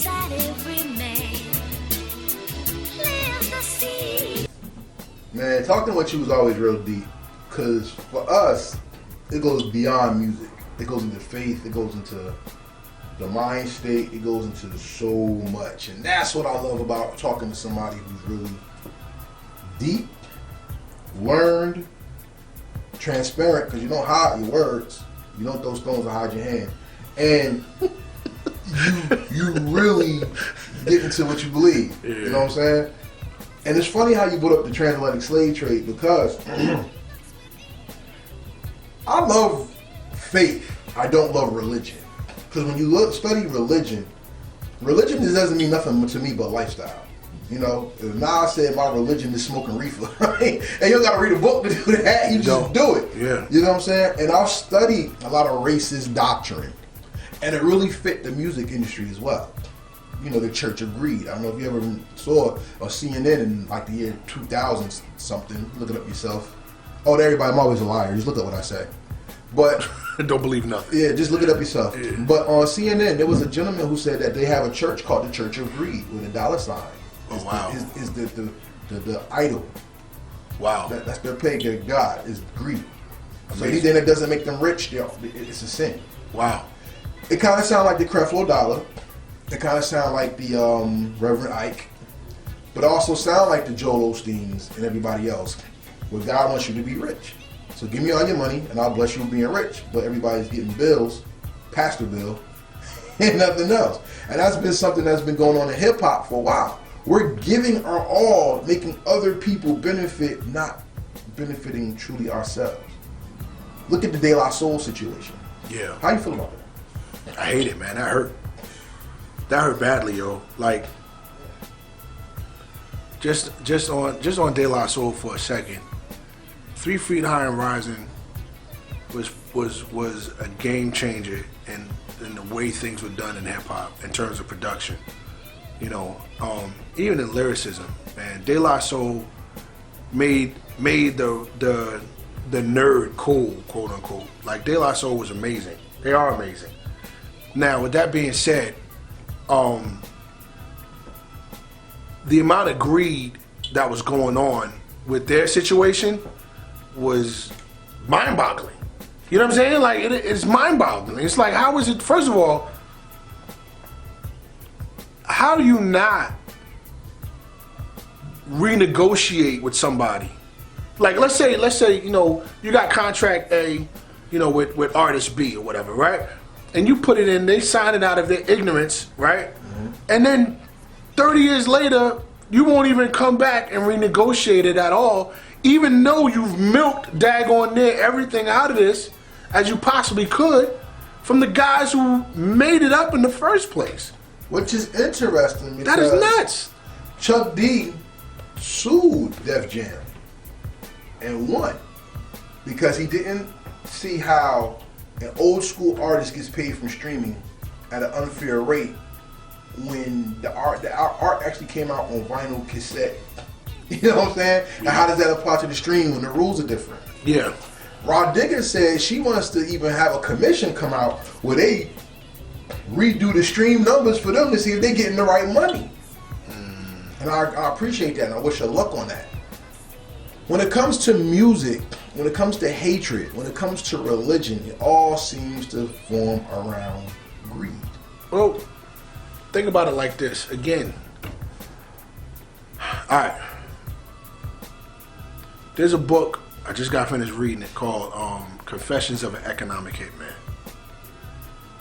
inside every man. Live the seed. Man, talking with you was always real deep. Because for us, it goes beyond music. It goes into faith. It goes into the mind state. It goes into so much. And that's what I love about talking to somebody who's really deep, learned, transparent, because you don't hide your words. You don't throw stones or hide your hand. And you really get into what you believe. Yeah. You know what I'm saying? And it's funny how you brought up the transatlantic slave trade, because I love faith. I don't love religion. Because when you study religion just doesn't mean nothing to me but lifestyle. You know, if Nas said my religion is smoking reefer, right? And you don't got to read a book to do that. You just do it. Yeah. You know what I'm saying? And I've studied a lot of racist doctrine. And it really fit the music industry as well. You know, the Church of Greed. I don't know if you ever saw a CNN in like the year 2000 something. Look it up yourself. Oh, to everybody, I'm always a liar. Just look at what I say. But don't believe nothing. Yeah, just look it up yourself. Yeah. But on CNN, there was a gentleman who said that they have a church called the Church of Greed with a dollar sign. Oh, wow. Is the idol. Wow. That's their pagan, their god, is greed. Amazing. So anything that doesn't make them rich, it's a sin. Wow. It kind of sounds like the Creflo Dollar. It kind of sounds like the Reverend Ike. But also sound like the Joel Osteens and everybody else, where God wants you to be rich. So give me all your money and I'll bless you with being rich. But everybody's getting bills, pastor bill, and nothing else. And that's been something that's been going on in hip hop for a while. We're giving our all, making other people benefit, not benefiting truly ourselves. Look at the De La Soul situation. Yeah. How you feel about that? I hate it, man. That hurt. That hurt badly, yo. Like, just on De La Soul for a second. 3 Feet High and Rising was a game changer in the way things were done in hip hop in terms of production. You know, even in lyricism, man. De La Soul made the nerd cool, quote unquote. Like, De La Soul was amazing. They are amazing. Now, with that being said, the amount of greed that was going on with their situation was mind-boggling. You know what I'm saying? Like, it's mind-boggling. It's like, how is it? First of all, how do you not renegotiate with somebody? Like, let's say, you know, you got contract A, you know, with artist B or whatever, right? And you put it in, they sign it out of their ignorance, right? Mm-hmm. And then 30 years later, you won't even come back and renegotiate it at all, even though you've milked daggone near everything out of this as you possibly could from the guys who made it up in the first place. Which is interesting because that is nuts. Chuck D sued Def Jam and won because he didn't see how an old school artist gets paid from streaming at an unfair rate when the art actually came out on vinyl cassette. You know what I'm saying? Yeah. And how does that apply to the stream when the rules are different? Yeah. Rod Digger said she wants to even have a commission come out where they redo the stream numbers for them to see if they're getting the right money. And I appreciate that and I wish her luck on that. When it comes to music, when it comes to hatred, when it comes to religion, it all seems to form around greed. Well, think about it like this. Again, all right. There's a book, I just got finished reading it, called Confessions of an Economic Hitman.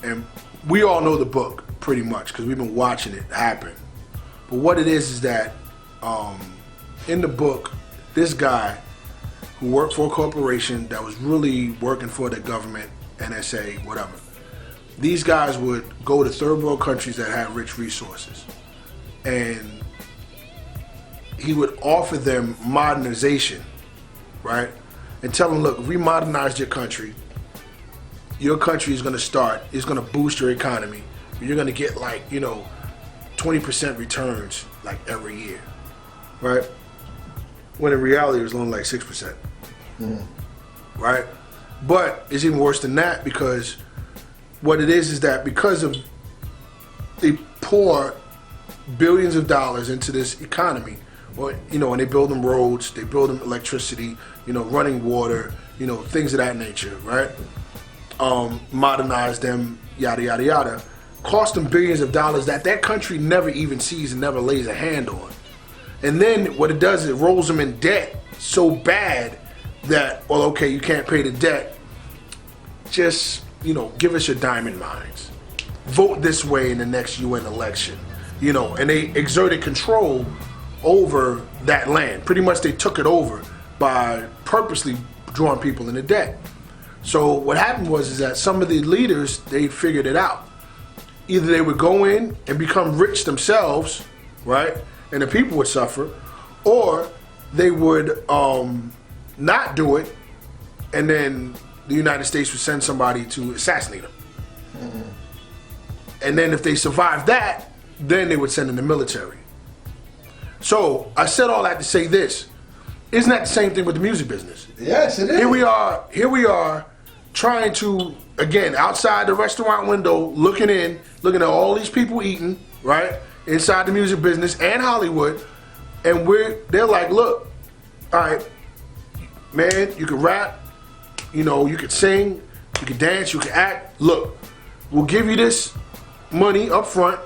And we all know the book pretty much because we've been watching it happen. But what it is that in the book, this guy who worked for a corporation that was really working for the government, NSA, whatever. These guys would go to third world countries that had rich resources. And he would offer them modernization, right? And tell them, look, if we modernize your country is going to start, it's going to boost your economy. You're going to get 20% returns like every year, right? When in reality it was only like 6%, right? But it's even worse than that because what it is that because of they pour billions of dollars into this economy, or and they build them roads, they build them electricity, running water, things of that nature, right? Modernize them, yada yada yada. Cost them billions of dollars that country never even sees and never lays a hand on. And then what it does is it rolls them in debt so bad that, well, okay, you can't pay the debt. Just, give us your diamond mines. Vote this way in the next UN election. And they exerted control over that land. Pretty much they took it over by purposely drawing people into debt. So what happened was that some of the leaders, they figured it out. Either they would go in and become rich themselves, right? And the people would suffer, or they would not do it, and then the United States would send somebody to assassinate them. Mm-hmm. And then if they survived that, then they would send in the military. So I said all that to say this. Isn't that the same thing with the music business? Yes, it is. Here we are trying to, again, outside the restaurant window, looking at all these people eating, right? Inside the music business and Hollywood. And they're like, look, all right, man, you can rap, you can sing, you can dance, you can act. Look, we'll give you this money up front,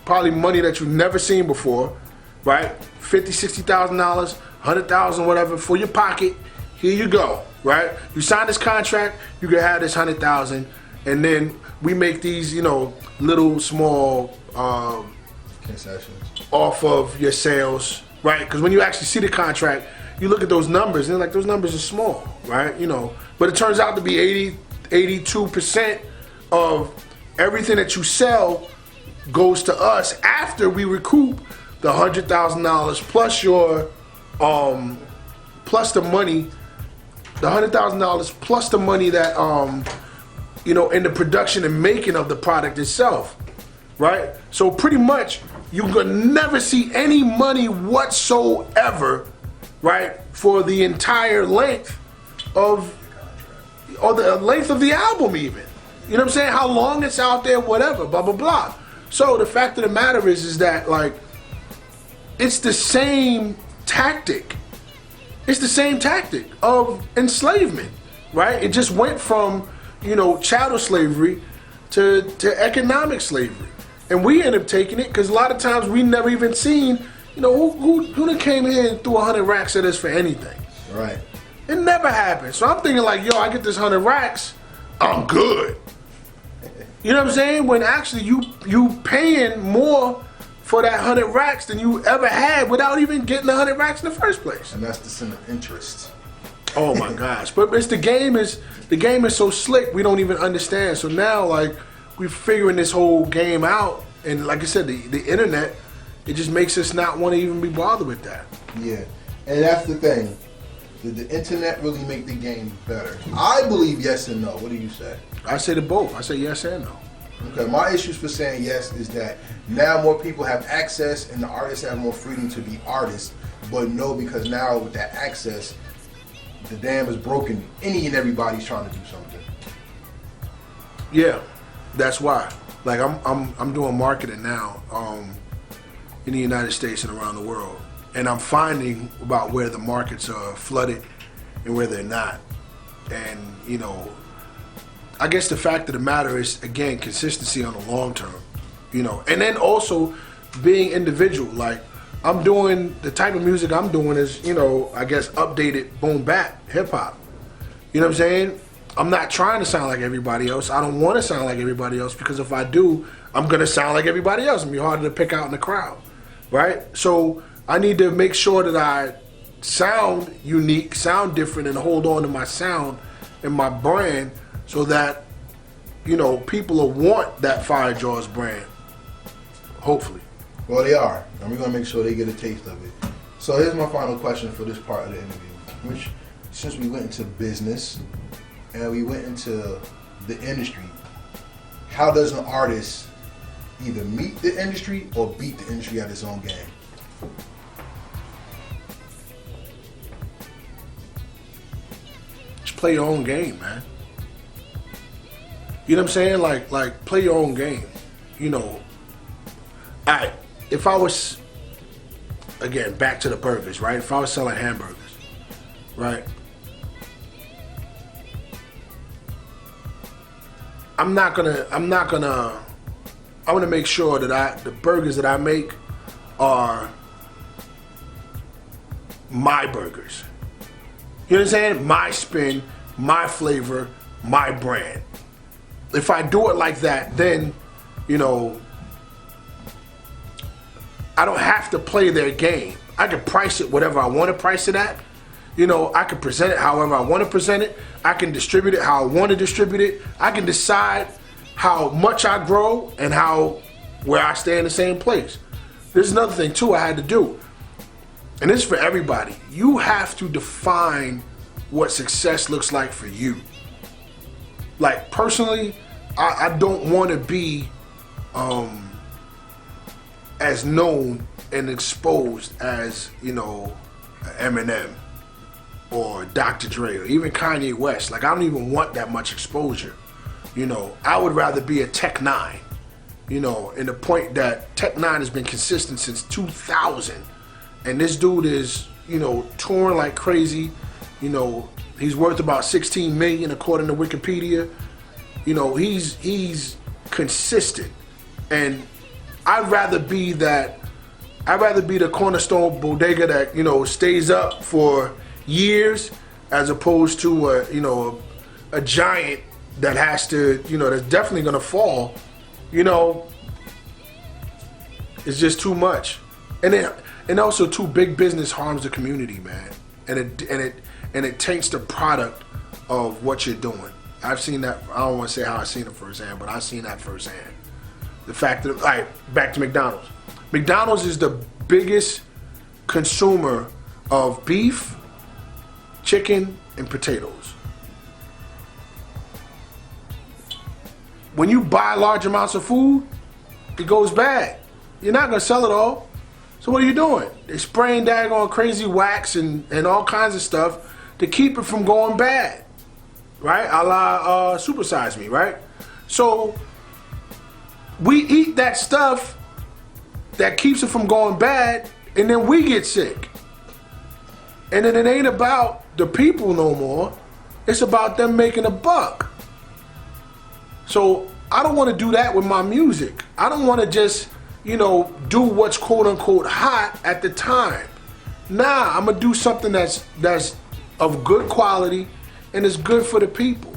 probably money that you've never seen before, right? $50,000, $60,000, $100,000, whatever, for your pocket. Here you go, right? You sign this contract, you can have this $100,000, and then we make these, little small concessions off of your sales, right? Because when you actually see the contract, you look at those numbers, and they're like, those numbers are small, right? But it turns out to be 82% of everything that you sell goes to us after we recoup the $100,000 plus your plus the money, the $100,000 plus the money that in the production and making of the product itself, right? So pretty much you're gonna never see any money whatsoever, right, for the entire length of, or the length of the album even. You know what I'm saying? How long it's out there, whatever, blah, blah, blah. So the fact of the matter is that, like, it's the same tactic. It's the same tactic of enslavement, right? It just went from, chattel slavery to economic slavery. And we end up taking it because a lot of times we never even seen, who done came here and threw 100 racks at us for anything. Right. It never happened. So I'm thinking like, I get this 100 racks, I'm good. You know what I'm saying? When actually you paying more for that 100 racks than you ever had without even getting the 100 racks in the first place. And that's the sin of interest. Oh my gosh. But the game is so slick we don't even understand. So now like we're figuring this whole game out, and like I said, the internet, it just makes us not want to even be bothered with that. Yeah. And that's the thing. Did the internet really make the game better? I believe yes and no. What do you say? I say to both. I say yes and no. Okay, my issues for saying yes is that now more people have access and the artists have more freedom to be artists, but no, because now with that access, the dam is broken. Any and everybody's trying to do something. Yeah, that's why. Like I'm doing marketing now in the United States and around the world, and I'm finding about where the markets are flooded and where they're not. And I guess the fact of the matter is, again, consistency on the long term, and then also being individual. Like I'm doing the type of music I'm doing is, I guess updated boom bap hip hop. You know what I'm saying? I'm not trying to sound like everybody else. I don't want to sound like everybody else because if I do, I'm gonna sound like everybody else and be harder to pick out in the crowd, right? So I need to make sure that I sound unique, sound different, and hold on to my sound and my brand, so that people will want that FireJaws brand. Hopefully. Well, they are, and we're gonna make sure they get a taste of it. So here's my final question for this part of the interview. Which, since we went into business and we went into the industry, how does an artist either meet the industry or beat the industry at its own game? Just play your own game, man. You know what I'm saying? Like play your own game. All right, if I was, again, back to the burgers, right? If I was selling hamburgers, right? I want to make sure that the burgers that I make are my burgers. You understand? My spin, my flavor, my brand. If I do it like that, then, you know, I don't have to play their game. I can price it whatever I want to price it at. You know, I can present it however I want to present it. I can distribute it how I want to distribute it. I can decide how much I grow and where I stay in the same place. There's another thing too I had to do. And this is for everybody. You have to define what success looks like for you. Like personally, I don't want to be as known and exposed as, you know, Eminem or Dr. Dre or even Kanye West. Like, I don't even want that much exposure. You know, I would rather be a Tech 9, you know, in the point that Tech 9 has been consistent since 2000. And this dude is, you know, touring like crazy. You know, he's worth about 16 million according to Wikipedia. You know, he's consistent. And I'd rather be the cornerstone bodega that, you know, stays up for years as opposed to a giant that has to, you know, that's definitely gonna fall. You know, it's just too much. And also too, big business harms the community, man. And it taints the product of what you're doing. I've seen that. I don't want to say how I've seen it firsthand, but I've seen that firsthand. The fact that, like, back to McDonald's. McDonald's is the biggest consumer of beef, chicken, and potatoes. When you buy large amounts of food, it goes bad. You're not gonna sell it all. So what are you doing? They're spraying daggone crazy wax and all kinds of stuff to keep it from going bad. Right? A la Super Size Me, right? So we eat that stuff that keeps it from going bad, and then we get sick. And then it ain't about the people no more. It's about them making a buck. So I don't want to do that with my music. I don't want to just, you know, do what's quote unquote hot at the time. Nah, I'm gonna do something that's of good quality and is good for the people.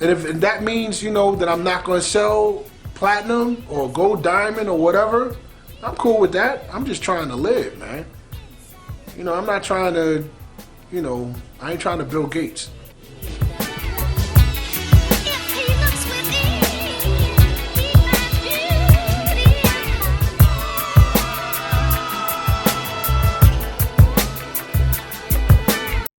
And if that means, you know, that I'm not gonna sell platinum or gold diamond or whatever, I'm cool with that. I'm just trying to live, man. You know, I'm not trying to, you know, I ain't trying to Bill Gates.